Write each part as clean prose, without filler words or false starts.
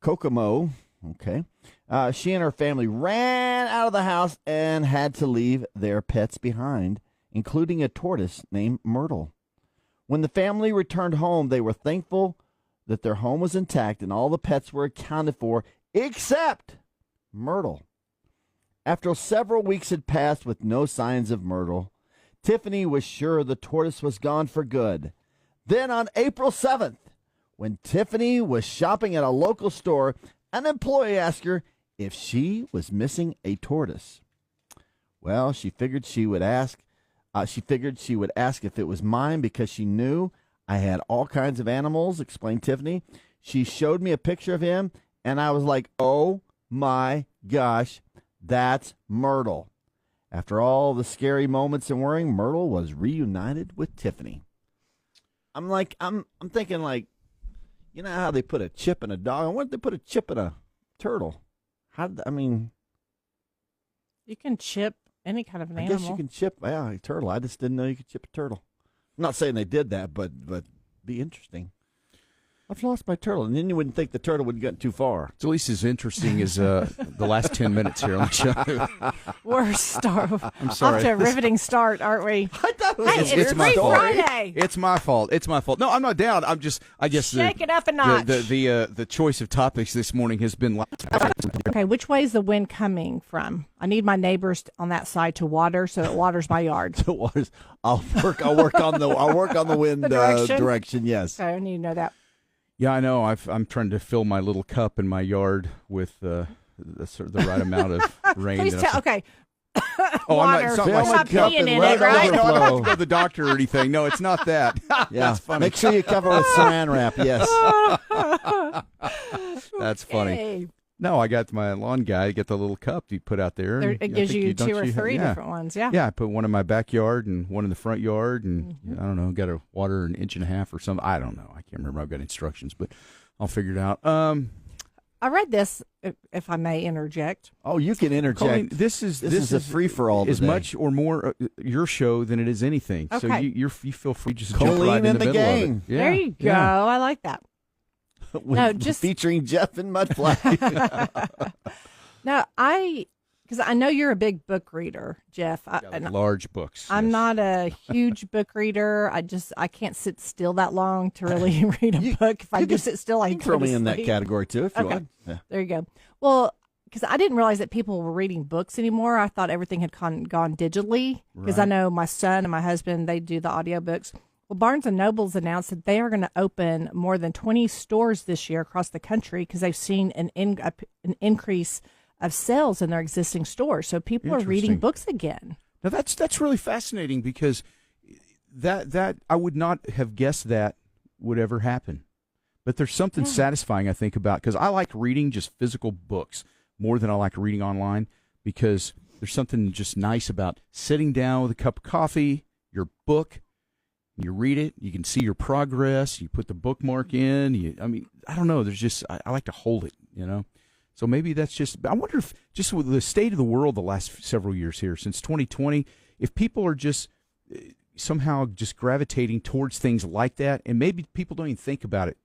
Kokomo. Okay. She and her family ran out of the house and had to leave their pets behind, including a tortoise named Myrtle. When the family returned home, they were thankful that their home was intact and all the pets were accounted for except Myrtle. After several weeks had passed with no signs of Myrtle, Tiffany was sure the tortoise was gone for good. Then on April 7th, when Tiffany was shopping at a local store, an employee asked her if she was missing a tortoise. Well, she figured she would ask if it was mine because she knew I had all kinds of animals, explained Tiffany. She showed me a picture of him, and I was like, oh my gosh, that's Myrtle. After all the scary moments and worrying, Myrtle was reunited with Tiffany. I'm thinking like, you know how they put a chip in a dog? I wonder if they put a chip in a turtle. You can chip any kind of an animal. I animal. guess you can chip a turtle. I just didn't know you could chip a turtle. I'm not saying they did that, but be interesting. I've lost my turtle, and then you wouldn't think the turtle would get too far. It's at least as interesting as the last 10 minutes here on the show. We're I'm sorry. off to a riveting start, aren't we? I thought it was it's my fault. Friday. It's my fault. No, I'm not down. I guess Shake it up a notch. The choice of topics this morning has been. Okay, which way is the wind coming from? I need my neighbors on that side to water, so it waters my yard. I'll work on the wind direction. Yes. Okay, I need to know that. Yeah, I know. I'm trying to fill my little cup in my yard with the right amount of rain. Please tell. Okay. Water. I'm not peeing in it, right? No, I don't have to go to the doctor or anything. No, it's not that. Yeah. That's funny. Make sure you cover with saran wrap. Yes. That's funny. No, I got my lawn guy. I get the little cup you put out there. It gives you two or three different ones. Yeah. Yeah, I put one in my backyard and one in the front yard, and I don't know, got to water an inch and a half or something. I don't know. I can't remember. I've got instructions, but I'll figure it out. I read this, if I may interject. Oh, you can interject. Colleen, this is a free for all. As much or more your show than it is anything. Okay. So you feel free to just Colleen jump right in the middle gang. of it. Yeah. There you go. Yeah. I like that. No, just featuring Jeff and Mudflap. No, because I know you're a big book reader, Jeff. Large books. I'm not a huge book reader. I can't sit still that long to really read a book. If I do sit still, I can throw me in that category too if you want. Yeah. There you go. Well, because I didn't realize that people were reading books anymore. I thought everything had gone digitally. Because I know my son and my husband, they do the audiobooks. Well, Barnes & Noble's announced that they are going to open more than 20 stores this year across the country because they've seen an increase of sales in their existing stores. So people are reading books again. Now that's really fascinating because that I would not have guessed that would ever happen. But there's something satisfying, I think, about, because I like reading just physical books more than I like reading online, because there's something just nice about sitting down with a cup of coffee, your book. You read it, you can see your progress, you put the bookmark in, I don't know, there's just, I like to hold it, So maybe that's just, I wonder if, just with the state of the world the last several years here, since 2020, if people are just somehow just gravitating towards things like that, and maybe people don't even think about it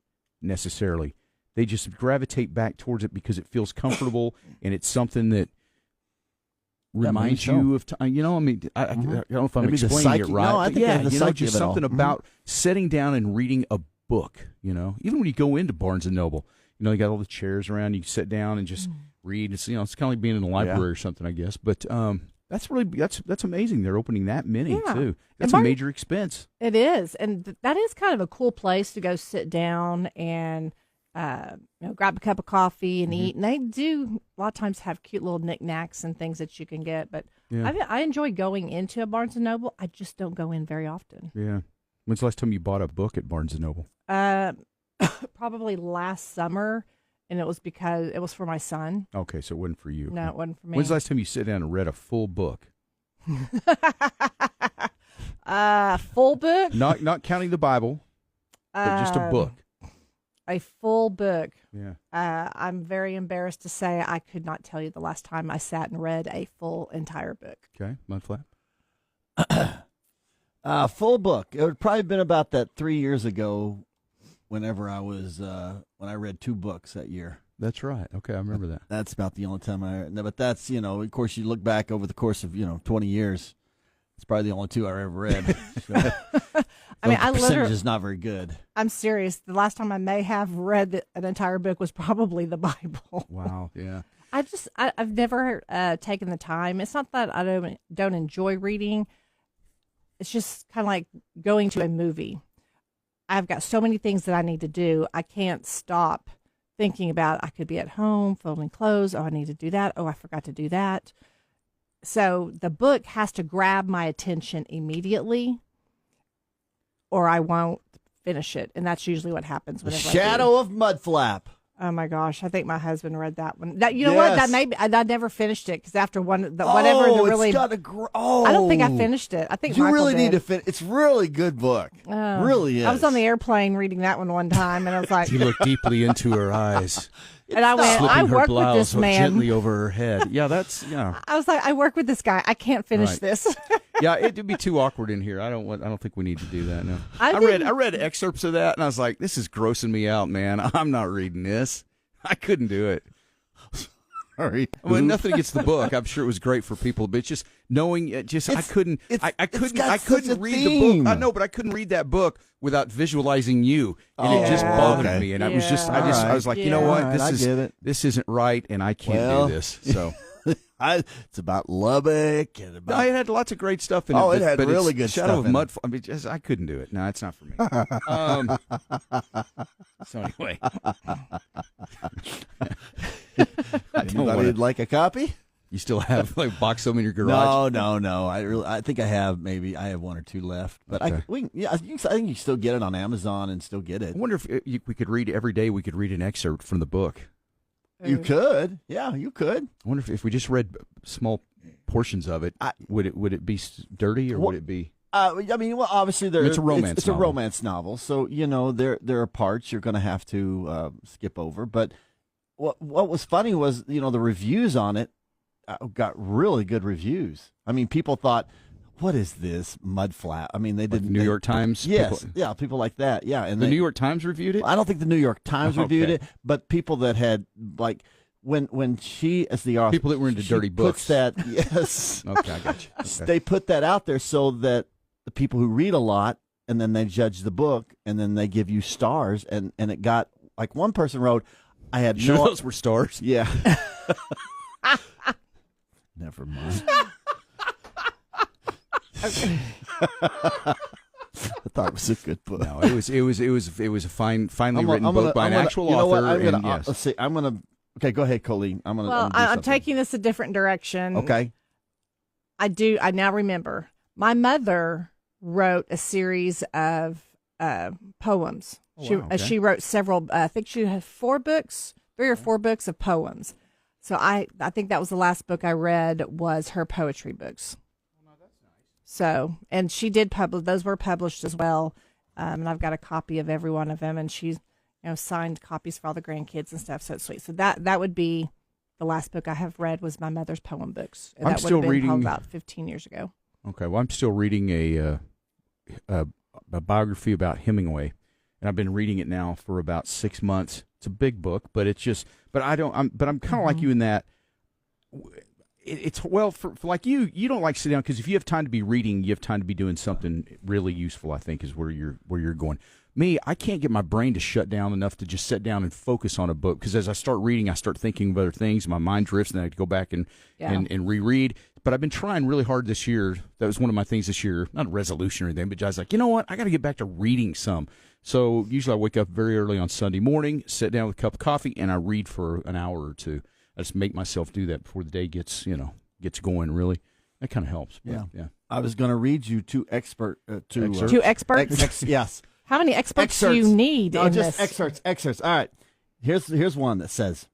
necessarily. They just gravitate back towards it because it feels comfortable, and it's something that reminds you of time. I don't know if I'm explaining it right. No, I think just something about sitting down and reading a book. Even when you go into Barnes & Noble, you got all the chairs around. You can sit down and just read. It's it's kind of like being in a library or something, I guess. But that's amazing. They're opening that many too. That's a major expense. It is, and that is kind of a cool place to go sit down and grab a cup of coffee and eat. And they do a lot of times have cute little knickknacks and things that you can get. But I enjoy going into a Barnes & Noble. I just don't go in very often. Yeah. When's the last time you bought a book at Barnes & Noble? Probably last summer, and it was because it was for my son. Okay, so it wasn't for you. No, it wasn't for me. When's the last time you sat down and read a full book? Full book? Not counting the Bible, but just a book. A full book. Yeah. I'm very embarrassed to say I could not tell you the last time I sat and read a full entire book. Okay, Mudflap. Full book. It would probably been about that 3 years ago. Whenever I was when I read 2 books that year. That's right. Okay, I remember that. That's about the only time I. No, but that's of course, you look back over the course of 20 years. It's probably the only two I ever read. So, I mean, the percentage is not very good. I'm serious. The last time I may have read an entire book was probably the Bible. Wow. Yeah. I've never taken the time. It's not that I don't enjoy reading. It's just kind of like going to a movie. I've got so many things that I need to do. I can't stop thinking about I could be at home folding clothes. Oh, I need to do that. Oh, I forgot to do that. So the book has to grab my attention immediately, or I won't finish it. And that's usually what happens. The Shadow of Mudflap. Oh my gosh! I think my husband read that one. What? That I never finished it because after I don't think I finished it. I think you Michael really did. need to finish. It's a really good book. Really is. I was on the airplane reading that one time, and I was like, he looked deeply into her eyes. And I went, I work with this man gently over her head. Yeah, that's I was like, I work with this guy. I can't finish this. Yeah, it'd be too awkward in here. I don't think we need to do that. No. I read excerpts of that, and I was like, this is grossing me out, man. I'm not reading this. I couldn't do it. Sorry. I mean, nothing against the book. I'm sure it was great for people, but just knowing I couldn't read the book. I know, but I couldn't read that book without visualizing you, and it just bothered me. And I was like, you know what? This isn't right, and I can't do this. So. It's about Lubbock and about. No, it had lots of great stuff in it. Oh, it had really good Shadow stuff. of Mudflap. I mean, I couldn't do it. No, it's not for me. So anyway, Anybody would like a copy? You still have like box them in your garage? No. I think I have one or two left, but okay. I think you still get it on Amazon and still get it. I wonder if we could read every day. We could read an excerpt from the book. You could, yeah, you could. I wonder if we just read small portions of it, would it be dirty or would it be? I mean, well, obviously it's a romance. It's novel. A romance novel, so there are parts you're going to have to skip over. But what was funny was the reviews on it got really good reviews. I mean, people thought, what is this Mudflap? I mean, they did New York Times. Yes, people like that. Yeah, and the New York Times reviewed it. I don't think the New York Times reviewed it, but people that had like when she as the author, people that were into dirty books. That yes, okay, I got you. Okay. They put that out there so that the people who read a lot and then they judge the book and then they give you stars and it got like one person wrote, I had sure those were stars. Yeah. Never mind. I thought it was a good book. No, it was a finely written book by an actual author. Let's see. Okay, go ahead, Colleen. I'm taking this a different direction. Okay. I now remember. My mother wrote a series of poems. She wrote several. I think she had 3 or 4 books of poems. So I think that was the last book I read was her poetry books. So, and she did publish, those were published as well. And I've got a copy of every one of them, and she's, signed copies for all the grandkids and stuff. So it's sweet. So that would be the last book I have read was my mother's poem books. And that would have been probably about 15 years ago. Okay. Well, I'm still reading a biography about Hemingway, and I've been reading it now for about 6 months. It's a big book, but I'm kind of like you in that it's for like you don't like to sit down because if you have time to be reading, you have time to be doing something really useful. I think is where you're going. Me, I can't get my brain to shut down enough to just sit down and focus on a book because as I start reading, I start thinking of other things. My mind drifts, and I have to go back and reread. But I've been trying really hard this year. That was one of my things this year. Not a resolution or anything, but I was like, you know what? I got to get back to reading some. So usually I wake up very early on Sunday morning, sit down with a cup of coffee, and I read for an hour or two. I just make myself do that before the day gets going. Really, that kind of helps. But, yeah. I was going to read you 2 excerpts. 2 experts. Yes. How many experts do you need? No, just this? Excerpts. All right. Here's one that says,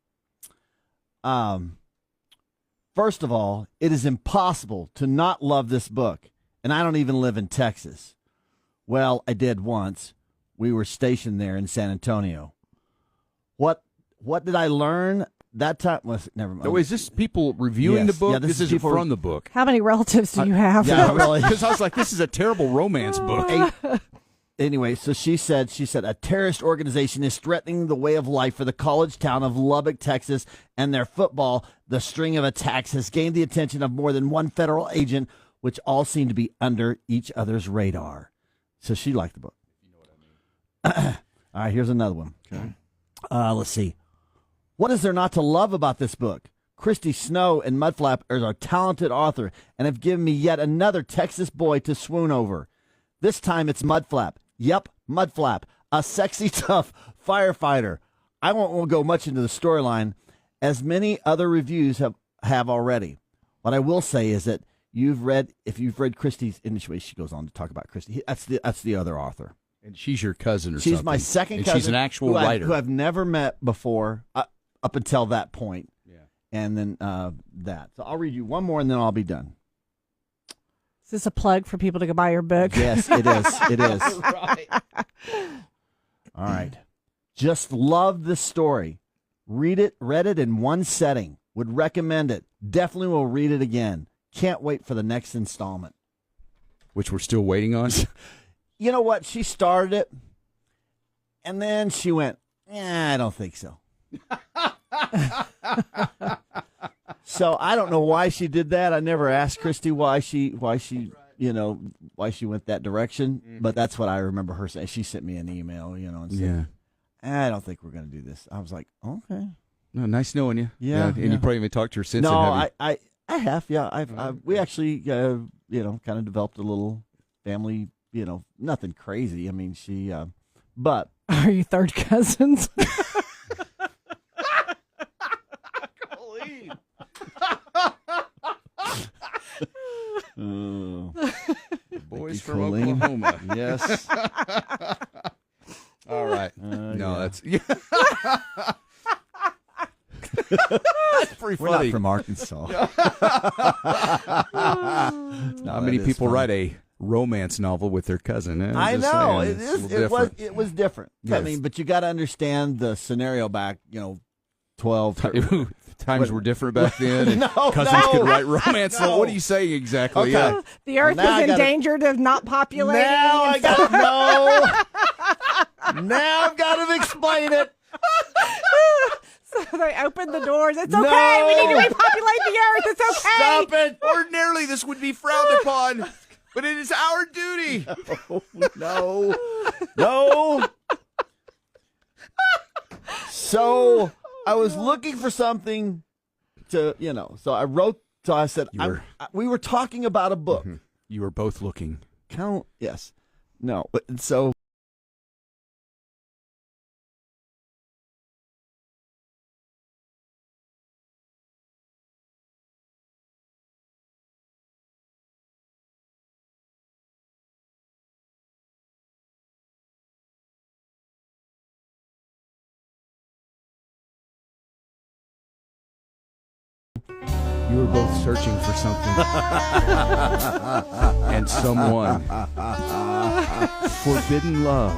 first of all, it is impossible to not love this book, and I don't even live in Texas. Well, I did once. We were stationed there in San Antonio. What did I learn that time? Never mind. So is this people reviewing the book? Yeah, this is from the book. How many relatives do you have? Yeah, really. Because I was like, this is a terrible romance book. Anyway, so she said a terrorist organization is threatening the way of life for the college town of Lubbock, Texas, and their football. The string of attacks has gained the attention of more than one federal agent, which all seem to be under each other's radar. So she liked the book. You know what I mean. All right, here's another one. Okay. Let's see. What is there not to love about this book? Christy Snow and Mudflap are a talented author and have given me yet another Texas boy to swoon over. This time it's Mudflap. Yep, Mudflap, a sexy, tough firefighter. I won't go much into the storyline, as many other reviews have already. What I will say is that if you've read Christy's, in this way she goes on to talk about Christy. That's the other author. And she's your cousin or something. She's my second cousin. She's an actual writer. Who I've never met before up until that point. Yeah. And then that. So I'll read you one more and then I'll be done. Is this a plug for people to go buy your book? Yes, it is. It is. Right. All right. Just love this story. Read it in one setting. Would recommend it. Definitely will read it again. Can't wait for the next installment. Which we're still waiting on. You know what? She started it, and then she went, I don't think so. So I don't know why she did that. I never asked Christy why she went that direction. But that's what I remember her saying. She sent me an email, and said, I don't think we're going to do this. I was like, okay. No, nice knowing you. Yeah. And you probably haven't talked to her since. No, then, have you? I have. Yeah, we actually, kind of developed a little family. Nothing crazy. I mean, she, but Are you third cousins? Boys from Oklahoma. Yes. All right. No, that's pretty We're funny. not from Arkansas. Not many people write a romance novel with their cousin. I know saying, it is. It was different. Yes. I mean, but you got to understand the scenario back. 12. Times were different back then. And No, cousins no. could write romance. No. So what are you saying exactly? Okay. Yeah. The earth Now I was gotta- endangered of not populating. Now I and got to know. Now I've got to explain it. so they opened the doors. It's okay. No. We need to repopulate the earth. It's okay. Stop it. Ordinarily, this would be frowned upon, but it is our duty. No. So I was looking for something to, so I wrote, so I said, we were talking about a book. Mm-hmm. You were both looking. Yes. No. And so. You were both searching for something. And someone. Forbidden love.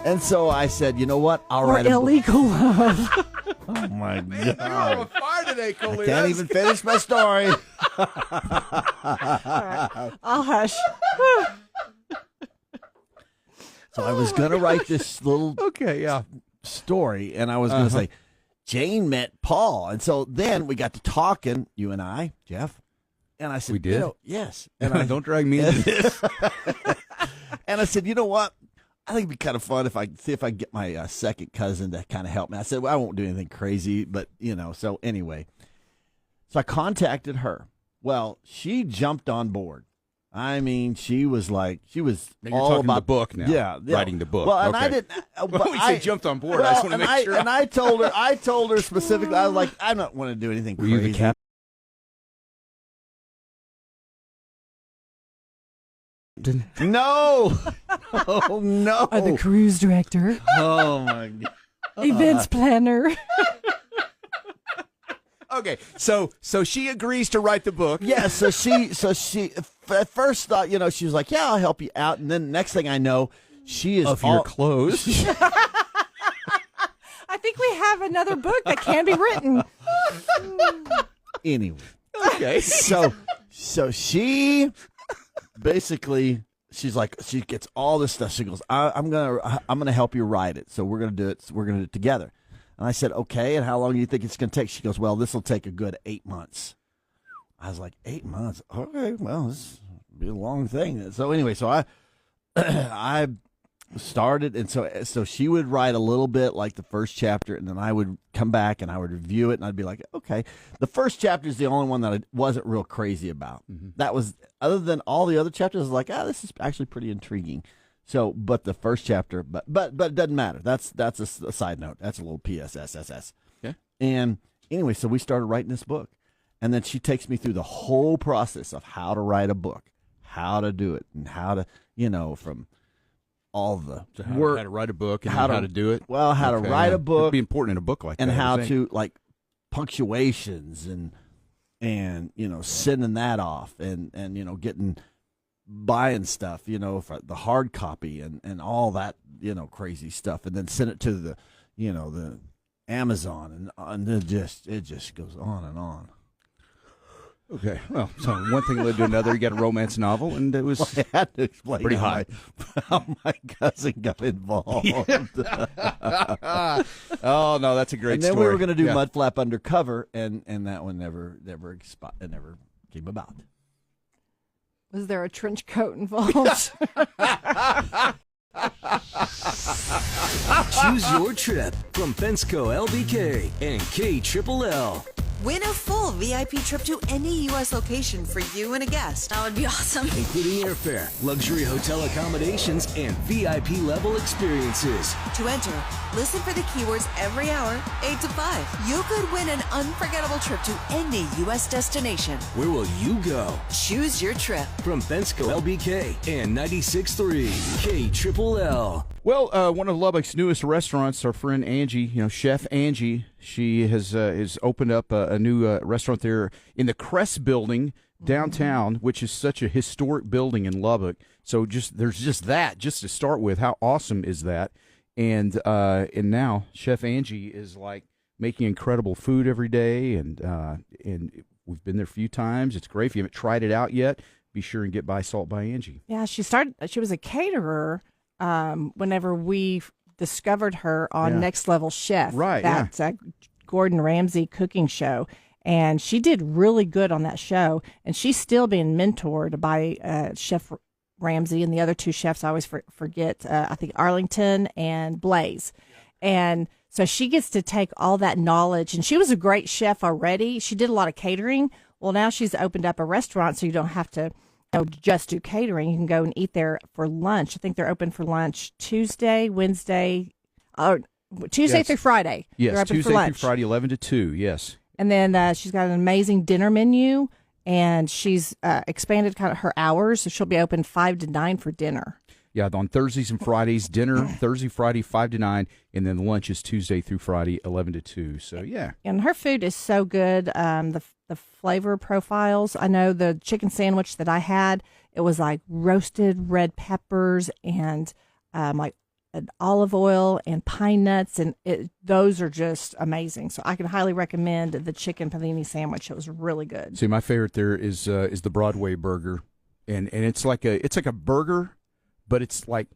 And so I said, you know what? I'll Or write a book. illegal love. Oh, my You're God. on fire today, Coley. I can't even finish my story. I'll hush. So I was going to write this little Okay, yeah. story, and I was going to say, Jane met Paul. And so then we got to talking, you and I, Jeff. And I said, We did? yes. And Don't drag me into this. And I said, you know what? I think it'd be kind of fun if I get my second cousin to kind of help me. I said, well, I won't do anything crazy, but, so anyway. So I contacted her. Well, she jumped on board. I mean, she was Now you're all talking about the book now. Yeah, Writing the book. Well, and okay. I didn't. When we say jumped on board, I just want to make sure. And I told her specifically. I was like, I don't want to do anything Were crazy. you the captain? No. Oh no. The cruise director. Oh my God. Events planner. Okay, so she agrees to write the book. Yeah, so she at first thought, she was like, yeah, I'll help you out. And then next thing I know, she is Of your clothes. I think we have another book that can be written. Anyway. Okay. So she basically she's like, she gets all this stuff. She goes, I'm gonna help you write it. So we're gonna do it. We're gonna do it together. And I said, okay. And how long do you think it's gonna take? She goes, well, this will take a good 8 months. I was like, 8 months? Okay, well, this will be a long thing. So anyway, so I started, and so she would write a little bit, like the first chapter, and then I would come back and I would review it, and I'd be like, okay. The first chapter is the only one that I wasn't real crazy about. Mm-hmm. That was, other than all the other chapters, I was like, this is actually pretty intriguing. So, but the first chapter, but it doesn't matter. That's a side note. That's a little PSSSS. Okay. And anyway, so we started writing this book, and then she takes me through the whole process of how to write a book, how to do it, and how to, from all the work, how to write a book, and how to do it. Well, how to write a book. It'd be important in a book like and that. And how to, like, punctuations and sending that off and getting, buying stuff, for the hard copy and all that, crazy stuff. And then send it to the, the Amazon and it just goes on and on. Okay, well, so one thing led to another. You got a romance novel, and it was well, I had to explain pretty hot. How my cousin got involved. Oh no, that's a great and then story. we were going to do Mudflap Undercover, and that one never came about. Was there a trench coat involved? Choose your trip from Pensco LBK and KLLL. Win a full VIP trip to any U.S. location for you and a guest. That would be awesome. Including airfare, luxury hotel accommodations, and VIP level experiences. To enter, listen for the keywords every hour, 8 to 5. You could win an unforgettable trip to any U.S. destination. Where will you go? Choose your trip. From Pensco LBK and 96.3 KLLL. Well, one of Lubbock's newest restaurants, our friend Angie, Chef Angie, she has opened up a new restaurant there in the Crest Building downtown, which is such a historic building in Lubbock. So there's just that, just to start with. How awesome is that? And now Chef Angie is like making incredible food every day, and we've been there a few times. It's great. If you haven't tried it out yet, be sure and get by Salt by Angie. Yeah, she was a caterer. Whenever we discovered her on Next Level Chef, right? That's a Gordon Ramsay cooking show, and she did really good on that show. And she's still being mentored by Chef Ramsay and the other two chefs. I always forget. I think Arlington and Blaze, and so she gets to take all that knowledge. And she was a great chef already. She did a lot of catering. Well, now she's opened up a restaurant, so you don't have to just do catering. You can go and eat there for lunch. I think they're open for lunch Tuesday, Wednesday, or Tuesday through Friday. Yes, they're open Tuesday for lunch. through Friday, 11 to 2, yes. And then she's got an amazing dinner menu, and she's expanded kind of her hours, so she'll be open 5 to 9 for dinner. Yeah, on Thursdays and Fridays, dinner, Thursday, Friday, 5 to 9, and then lunch is Tuesday through Friday, 11 to 2. So, yeah. And her food is so good. The flavor profiles. I know the chicken sandwich that I had, it was like roasted red peppers and like olive oil and pine nuts, and those are just amazing. So I can highly recommend the chicken panini sandwich. It was really good. See, my favorite there is the Broadway burger, and it's like a burger, but it's like,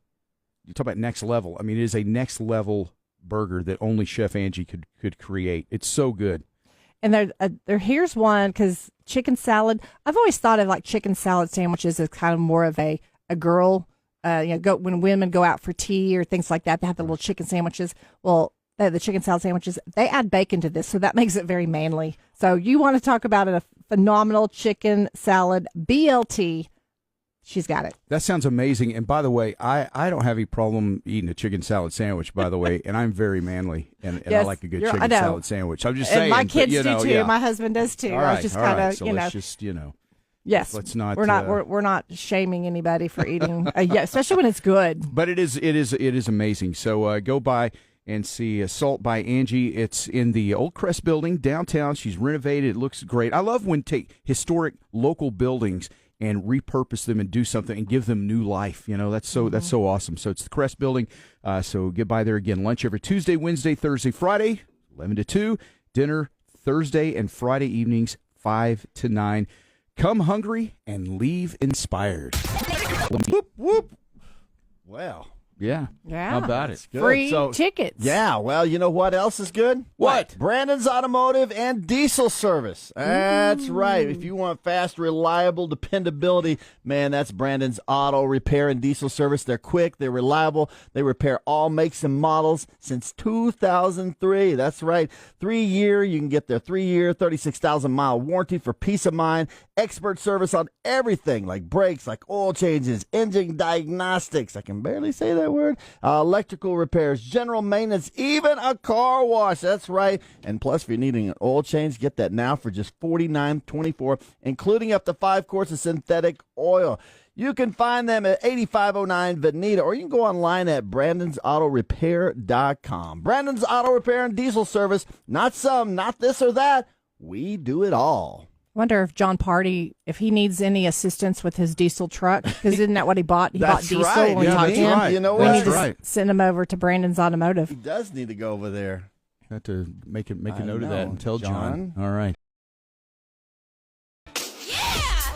you talk about next level. I mean, it is a next level burger that only Chef Angie could create. It's so good. And here's one, because chicken salad, I've always thought of like chicken salad sandwiches as kind of more of a girl, when women go out for tea or things like that, they have the little chicken sandwiches. Well, the chicken salad sandwiches, they add bacon to this, so that makes it very manly. So you want to talk about a phenomenal chicken salad, BLT, she's got it. That sounds amazing. And by the way, I don't have any problem eating a chicken salad sandwich, by the way, and I'm very manly, and yes, I like a good chicken salad sandwich. I'm just saying. And my kids do too. Yeah. My husband does too. All right, I was just kind of, so let's just, Yes, let's not. We're not shaming anybody for eating, especially when it's good. But it is amazing. So go by and see Salt by Angie. It's in the Old Crest Building downtown. She's renovated. It looks great. I love when take historic local buildings and repurpose them and do something and give them new life. That's so awesome. So it's the Crest Building. So get by there again. Lunch every Tuesday, Wednesday, Thursday, Friday, 11 to 2. Dinner Thursday and Friday evenings, 5 to 9. Come hungry and leave inspired. Whoop, whoop. Well, Yeah. Yeah. How about it? good. Free So- tickets. Yeah, well, you know what else is good? What? Brandon's Automotive and Diesel Service. That's right. If you want fast, reliable dependability, man, that's Brandon's Auto Repair and Diesel Service. They're quick, they're reliable, they repair all makes and models since 2003. That's right. 3-year, you can get their 3-year, 36,000-mile warranty for peace of mind. Expert service on everything like brakes, like oil changes, engine diagnostics. I can barely say that word. Electrical repairs, general maintenance, even a car wash. That's right. And plus, if you're needing an oil change, get that now for just $49.24, including up to 5 quarts of synthetic oil. You can find them at 8509 Veneta, or you can go online at brandonsautorepair.com. Brandon's Auto Repair and Diesel Service. Not some, not this or that. We do it all. Wonder if John Party, if he needs any assistance with his diesel truck, because isn't that what he bought? He bought That's diesel right. when we Yeah, talked that's to him. right. You know We what? need That's to right. send him over to Brandon's Automotive. He does need to go over there. Have to make a I note of that know. and tell John. All right.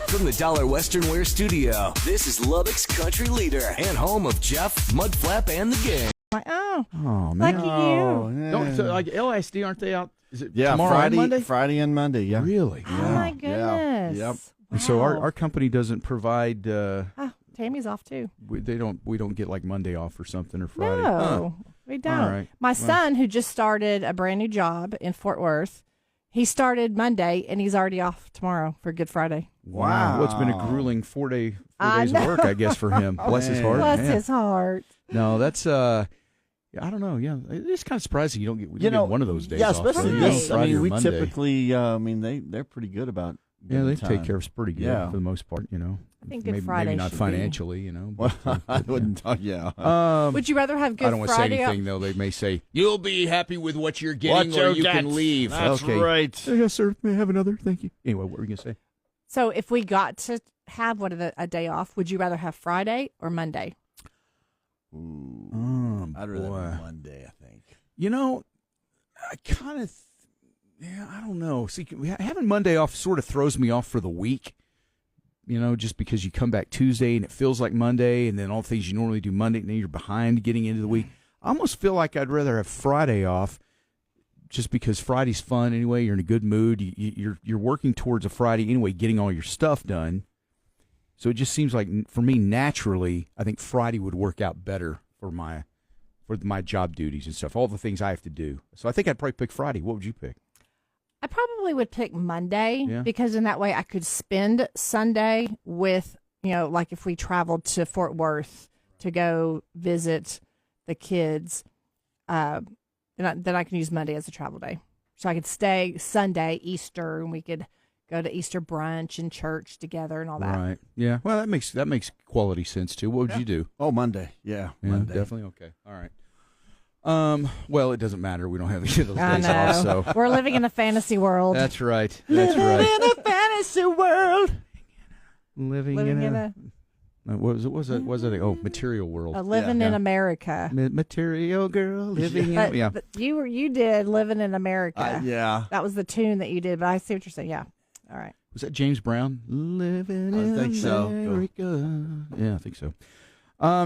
From the Dollar Western Wear Studio, this is Lubbock's country leader and home of Jeff, Mudflap, and the gang. Like, oh, Oh man. lucky you. yeah. Don't, so, like LISD, aren't they out? Is it Yeah, tomorrow and Monday? Friday and Monday. Yeah. Really? Oh, my Yeah. goodness. Yep. And so Wow. our company doesn't provide. Oh, Tammy's off too. We don't get like Monday off or something or Friday. No, we don't. All right. My Well. son, who just started a brand new job in Fort Worth, he started Monday and he's already off tomorrow for Good Friday. Wow. Well, it's been a grueling 4 days I of know. work, I guess, for him. Bless his heart. Bless Yeah. his heart. No, that's yeah, I don't know. Yeah, it's kind of surprising you don't get one of those days. Yeah, off. especially Right. this. I Friday mean, or we Monday. typically, they're pretty good about. Yeah, they giving take time. care of us pretty good Yeah. for the most part. I think Good maybe, Friday maybe not should financially. Well, But, I wouldn't talk. Yeah. Would you rather have Good I don't want to say Friday? anything though. They may say you'll be happy with what you're getting, What or you you get. can leave. That's okay. right. Yes, sir. May I have another? Thank you. Anyway, what were you gonna say? So if we got to have a day off, would you rather have Friday or Monday? Ooh, I'd rather boy. have Monday. I think. You know, I kind of, I don't know. See, having Monday off sort of throws me off for the week. You know, just because you come back Tuesday and it feels like Monday, and then all the things you normally do Monday, and then you're behind getting into the week. I almost feel like I'd rather have Friday off, just because Friday's fun anyway. You're in a good mood. You're working towards a Friday anyway, getting all your stuff done. So it just seems like for me naturally, I think Friday would work out better for my job duties and stuff, all the things I have to do. So I think I'd probably pick Friday. What would you pick? I probably would pick Monday Yeah. because in that way I could spend Sunday with, like if we traveled to Fort Worth to go visit the kids, then I can use Monday as a travel day. So I could stay Sunday, Easter, and we could go to Easter brunch and church together and all that. Right. Yeah. Well, that makes quality sense too. What would you do? Oh, Monday. Yeah, Monday. Definitely. Okay. All right. Well, it doesn't matter. We don't have those I days know. off, so We're living in a fantasy world. that's right. That's right. in a fantasy world. Living in a what was it? Oh, material world. living in Yeah. America. Material girl living But, in. Yeah. but you did living in America. Yeah. That was the tune that you did, but I see what you're saying. Yeah. All right. Was that James Brown? Living I in think so. America. Yeah, I think so.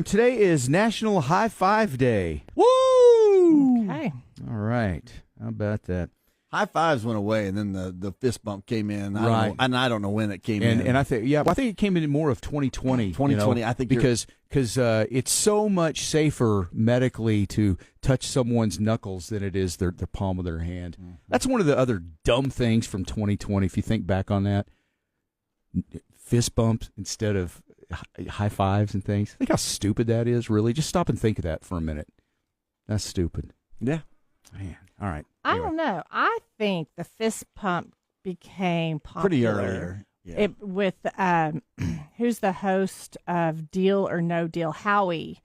Today is National High Five Day. Woo! Okay. All right. How about that? High fives went away, and then the fist bump came in. Right. I don't know when it came in. And I think I think it came in more of 2020. 2020, I think because it's so much safer medically to touch someone's knuckles than it is their palm of their hand. Mm-hmm. That's one of the other dumb things from 2020. If you think back on that, fist bumps instead of high fives and things. Think how stupid that is. Really, just stop and think of that for a minute. That's stupid. Yeah. Man. All right. I Anyway. don't know. I think the fist pump became popular. Pretty earlier. Yeah. It with who's the host of Deal or No Deal? Howie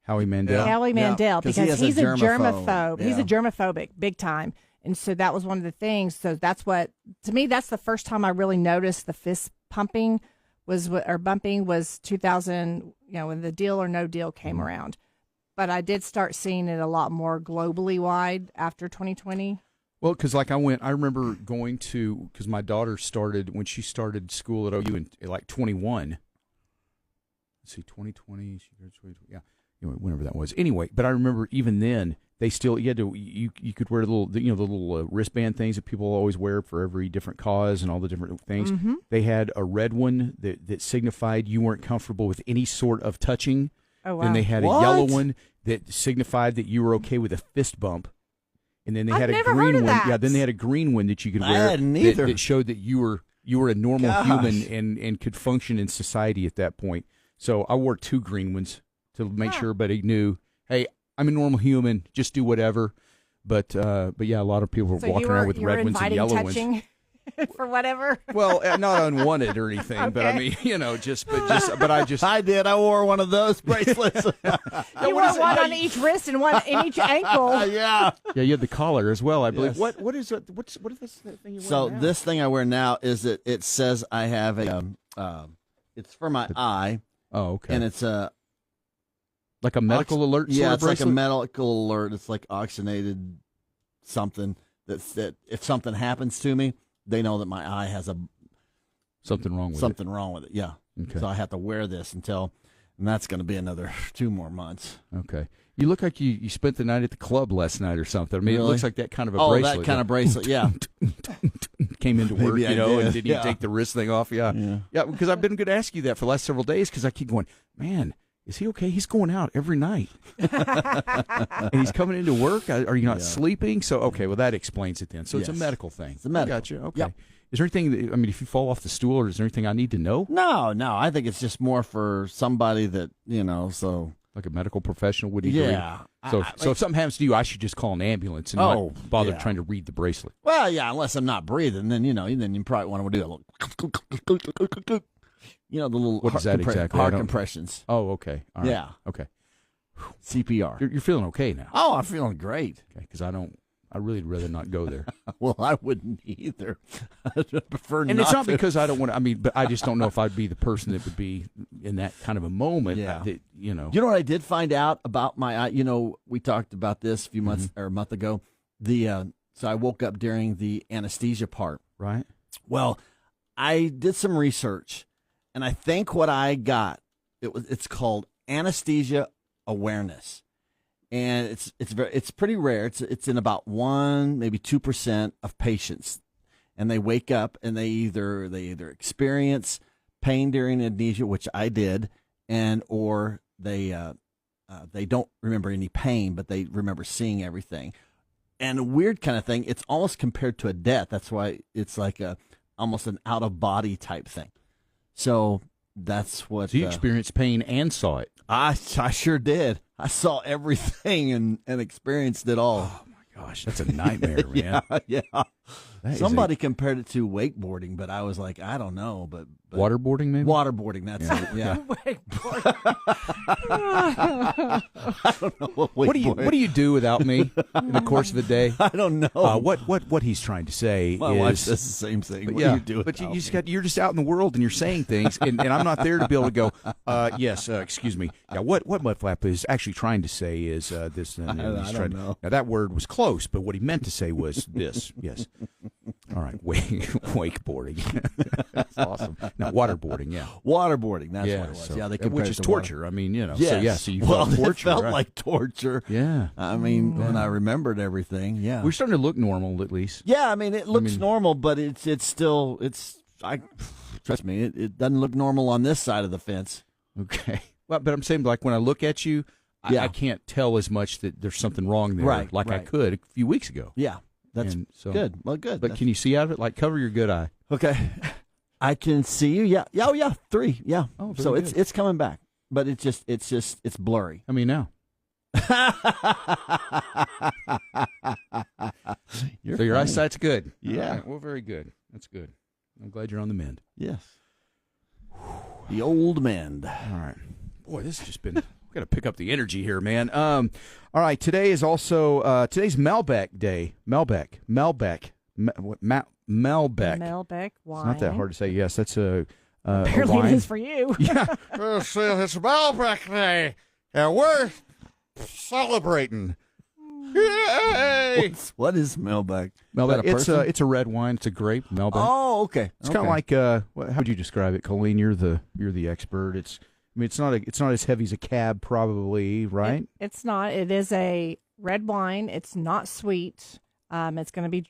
Mandel. Yeah. Howie Mandel, 'cause he because has a he's a germaphobe. germaphobe. He's Yeah. a germaphobic big time. And so that was one of the things. So that's what, to me, that's the first time I really noticed the fist pumping bumping was 2000, when the Deal or No Deal came around. But I did start seeing it a lot more globally wide after 2020. Well, because I remember going to, because my daughter started, when she started school at OU in like 21. Let's see, 2020, she graduated, yeah, whenever that was. Anyway, but I remember even then, they still, you could wear the little wristband things that people always wear for every different cause and all the different things. Mm-hmm. They had a red one that signified you weren't comfortable with any sort of touching. Oh, wow. Then they had a yellow one that signified that you were okay with a fist bump. And then they had a green one. That. Yeah, then they had a green one that you could I wear hadn't either. that showed that you were a normal human and could function in society at that point. So I wore 2 green ones to make sure everybody knew, hey, I'm a normal human, just do whatever. But yeah, a lot of people were walking around with red ones and yellow ones. For whatever. Well, not unwanted or anything, okay. but I mean, but I did. I wore one of those bracelets. You wore one on each wrist and one in each ankle. Yeah. Yeah, you had the collar as well, I believe. Yes. What is it? What is this thing you wear So now? this thing I wear now is that it says I have a it's for my eye. Oh, okay. And it's a like a medical alert. Yeah, sort of it's like a bracelet? medical alert. It's like oxygenated something that if something happens to me, they know that my eye has something wrong with it. Yeah. Okay. So I have to wear this and that's going to be another 2 more months. Okay. You look like you spent the night at the club last night or something. I mean, Really? It looks like that kind of a bracelet. That kind of bracelet, yeah. Came into work, Maybe I and did. didn't even take the wrist thing off. Yeah. Because I've been going to ask you that for the last several days because I keep going, man, is he okay? He's going out every night. And he's coming into work. Are you not sleeping? So, okay, well, that explains it then. So it's a medical thing. It's a medical. I got you. Okay. Yep. Is there anything, if you fall off the stool, or is there anything I need to know? No. I think it's just more for somebody that, so. Like a medical professional would agree? Yeah. So if something happens to you, I should just call an ambulance and not bother trying to read the bracelet. Well, yeah, unless I'm not breathing, then, then you probably want to do a little, the little What is that exactly? heart compressions. Oh, okay. All right. Yeah. Okay. CPR. You're feeling okay now. Oh, I'm feeling great. Okay, because I really would rather not go there. Well, I wouldn't either. I'd prefer not. And it's not to. because I don't want to. But I just don't know if I'd be the person that would be in that kind of a moment. Yeah. You know what I did find out about my eye? We talked about this a few months or a month ago. So I woke up during the anesthesia part. Right. Well, I did some research, and I think what I got it's called anesthesia awareness. And it's pretty rare. It's in about 1%, maybe 2% of patients, and they wake up and they either experience pain during anesthesia, which I did, or they don't remember any pain, but they remember seeing everything. And a weird kind of thing. It's almost compared to a death. That's why it's like almost an out of body type thing. So that's what. So you experienced pain and saw it. I sure did. I saw everything and experienced it all. Oh, my gosh. That's a nightmare, man. Yeah. That Somebody compared it to wakeboarding, but I was like, I don't know. But waterboarding, maybe? Waterboarding, that's it. Yeah. I don't know what do you do without me in the course of a day? I don't know. What he's trying to say My is wife says the same thing. What yeah, do you do? But you're just out in the world and you're saying things, and I'm not there to be able to go. Yes, excuse me. Yeah, what Mudflap is actually trying to say is this. I don't know. Now that word was close, but what he meant to say was this. Yes. All right, wakeboarding. That's awesome. Now waterboarding, yeah. Waterboarding, that's what it was. So, yeah, they which is to torture. Water. I mean, Yes. So you felt torture. It felt right? like torture. Yeah. I mean, when I remembered everything, yeah. We're starting to look normal, at least. Yeah, I mean, it looks normal, but it's still trust me, it doesn't look normal on this side of the fence. Okay. Well, but I'm saying, like, when I look at you, I can't tell as much that there's something wrong there, right, I could a few weeks ago. Yeah, that's good. Well, good. But can you see out of it? Like, cover your good eye. Okay, I can see you. Yeah. Oh, yeah. 3. Yeah. Oh, so good. it's coming back, but it's blurry. I mean, now. So your eyesight's good. Yeah. All right, well, very good. That's good. I'm glad you're on the mend. Yes. The old mend. All right. Boy, this has just been. Got to pick up the energy here, man. All right. Today is also today's Malbec Day. Malbec. Malbec wine. It's not that hard to say. Yes, that's a Apparently wine. it is for you. Yeah. It's Malbec Day, and we're celebrating. Yay! What is Malbec? Malbec. Is that a person? It's a red wine. It's a grape. Malbec. Oh, okay. It's kind of like how would you describe it, Colleen? You're the expert. It's not as heavy as a cab, probably, right? It's not. It is a red wine. It's not sweet. It's going to be